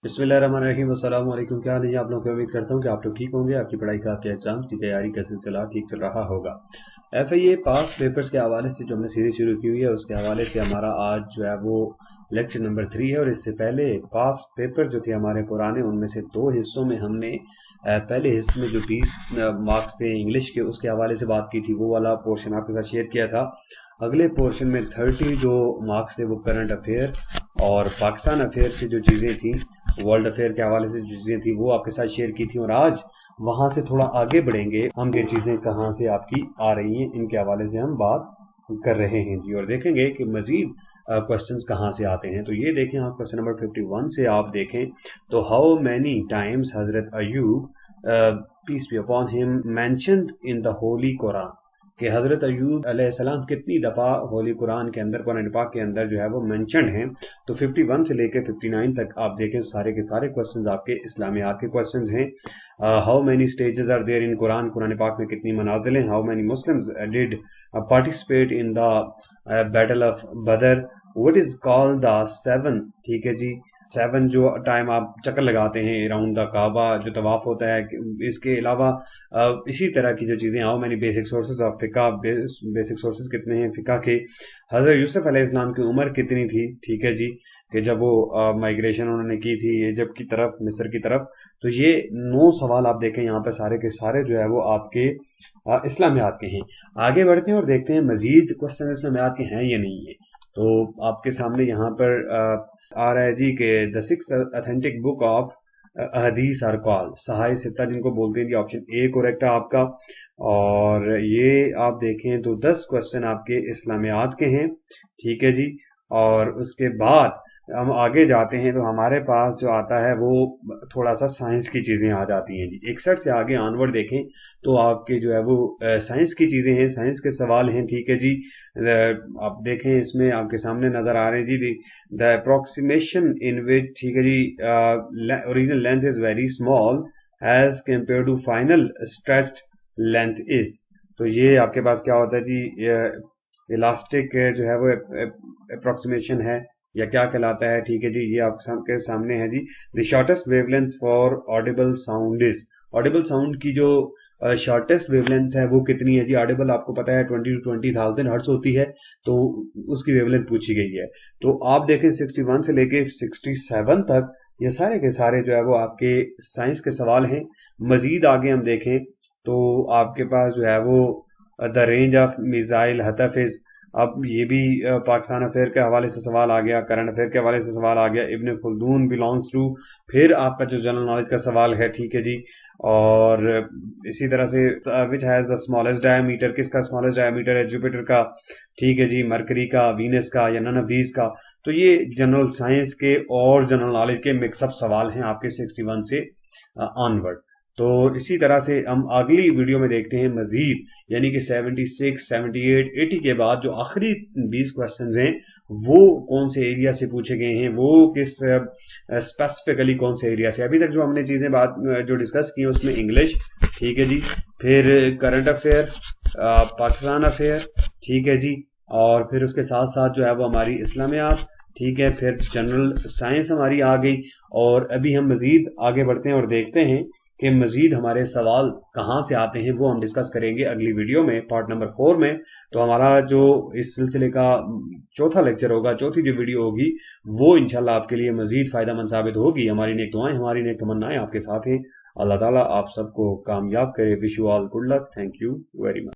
बिस्मिल्लाहिर्रहमानिर्रहीम अस्सलाम वालेकुम। क्या हाल है आप लोगों को? उम्मीद करता हूँ कि आप लोग ठीक होंगे। आपकी पढ़ाई का, आपके एग्जाम्स की तैयारी का सिलसिला ठीक चल रहा होगा। FIA पास पेपर्स के हवाले से जो हमने सीरीज शुरू की हुई है, उसके हवाले से हमारा आज जो है वो लेक्चर नंबर 3 है। और इससे पहले पास पेपर जो थे हमारे पुराने, उनमें से 2 हिस्सों में हमने पहले हिस्से में जो 20 मार्क्स थे इंग्लिश के, उसके हवाले से बात की थी, वो वाला पोर्शन आपके साथ शेयर किया था। अगले पोर्शन में 30 जो मार्क्स थे वो करंट अफेयर और पाकिस्तान अफेयर से जो चीज़ें थी, वर्ल्ड अफेयर के हवाले से जो चीज़ें थी, वो आपके साथ शेयर की थी। और आज वहाँ से थोड़ा आगे बढ़ेंगे हम, ये चीज़ें कहाँ से आपकी आ रही हैं, इनके हवाले से हम बात कर रहे हैं जी। और देखेंगे कि मज़ीद क्वेश्चंस कहाँ से आते हैं। तो ये देखें आप, क्वेश्चन नंबर 51 से आप देखें तो how many times Hazrat Ayub peace be upon him mentioned in the holy Quran, कि हज़रत अयूब अलैहिस्सलाम कितनी दफ़ा होली कुरान के अंदर, कुरान पाक के अंदर जो है वो मेंशन हैं। तो 51 से लेकर 59 तक आप देखें, सारे के सारे क्वेश्चंस आपके इस्लामियात के क्वेश्चंस हैं। How many stages are there in Quran, Quran पाक में कितनी मनाजिल हैं। How many Muslims did participate in the battle of Badr, what is called the 7, ठीक है जी, 7 जो टाइम आप चक्कर लगाते हैं अराउंड द काबा, जो तवाफ होता है। इसके अलावा इसी तरह की जो चीज़ें, how many basic sources of फ़िक़्ह, बेसिक सोर्सेज कितने हैं फ़िक़्ह के। हज़रत यूसुफ अलैहिस्सलाम की उम्र कितनी थी, ठीक है जी, कि जब वो माइग्रेशन उन्होंने की थी इजिप्ट की तरफ, मिस्र की तरफ। तो ये 9 सवाल आप देखें यहाँ पर, सारे के सारे जो है वो आपके इस्लामियात के हैं। आगे बढ़ते हैं और देखते हैं मज़ीद क्वेश्चन इस्लामियात के हैं या नहीं है। तो आपके सामने यहाँ पर आ रहा है जी कि द 6 ऑथेंटिक बुक ऑफ हदीस आर कॉल्ड, सहाय सित्ता जिनको बोलते हैं जी। ऑप्शन ए करेक्ट है आपका। और ये आप देखें तो 10 क्वेश्चन आपके इस्लामियात के हैं, ठीक है जी। और उसके बाद हम आगे जाते हैं तो हमारे पास जो आता है वो थोड़ा सा साइंस की चीज़ें आ जाती हैं जी। 61 से आगे ऑनवर्ड देखें तो आपके जो है वो साइंस की चीज़ें हैं, साइंस के सवाल हैं, ठीक है जी। आप देखें इसमें आपके सामने नज़र आ रहे हैं जी, द अप्रोक्सीमेशन इन विच, ठीक है जी, original length is very small as compare to final stretched length is. तो ये आपके पास क्या होता है जी, इलास्टिक जो है वो अप्रोक्सीमेशन है या क्या कहलाता है, ठीक है जी। ये आपके सामने है जी, the shortest wavelength for audible sound is, audible sound की जो शॉर्टेस्ट वेवलेंथ है वो कितनी है जी। ऑडिबल आपको पता है 20 to 20,000 हर्ट्ज होती है, तो उसकी वेवलेंथ पूछी गई है। तो आप देखें 61 से लेके 67 तक ये सारे के सारे जो है वो आपके साइंस के सवाल हैं। मजीद आगे हम देखें तो आपके पास जो है वो द रेंज ऑफ मिसाइल हतफिज, अब ये भी पाकिस्तान अफेयर के हवाले से सवाल आ गया, करंट अफेयर के हवाले से सवाल आ गया। इब्न खुल्दून बिलोंग्स टू, फिर आपका जो जनरल नॉलेज का सवाल है, ठीक है जी। और इसी तरह से which has the smallest diameter, किसका स्मॉलेस्ट डायमीटर है, जुपिटर का, ठीक है जी, मरकरी का, वीनस का, या नन ऑफ दीज का। तो ये जनरल साइंस के और जनरल नॉलेज के मिक्सअप सवाल हैं आपके 61 से ऑनवर्ड। तो इसी तरह से हम अगली वीडियो में देखते हैं मजीद, यानी कि 76, 78, 80 के बाद जो आखिरी 20 क्वेश्चंस हैं वो कौन से एरिया से पूछे गए हैं, वो किस स्पेसिफिकली कौन से एरिया से। अभी तक जो हमने चीज़ें बात जो डिस्कस की उसमें इंग्लिश, ठीक है जी, फिर करंट अफेयर, पाकिस्तान अफेयर, ठीक है जी, और फिर उसके साथ साथ जो है वो हमारी इस्लामियात, ठीक है, फिर जनरल साइंस हमारी आ गई। और अभी हम मजीद आगे बढ़ते हैं और देखते हैं कि मजीद हमारे सवाल कहाँ से आते हैं, वो हम डिस्कस करेंगे अगली वीडियो में, पार्ट नंबर 4 में। तो हमारा जो इस सिलसिले का चौथा लेक्चर होगा, चौथी जो वीडियो होगी, वो इंशाल्लाह आपके लिए मजीद फ़ायदेमंद साबित होगी। हमारी नेक दुआएं, हमारी नेक तमन्नाएं आपके साथ हैं। अल्लाह ताला आप सबको कामयाब करे। Wish you all good luck. Thank you very much.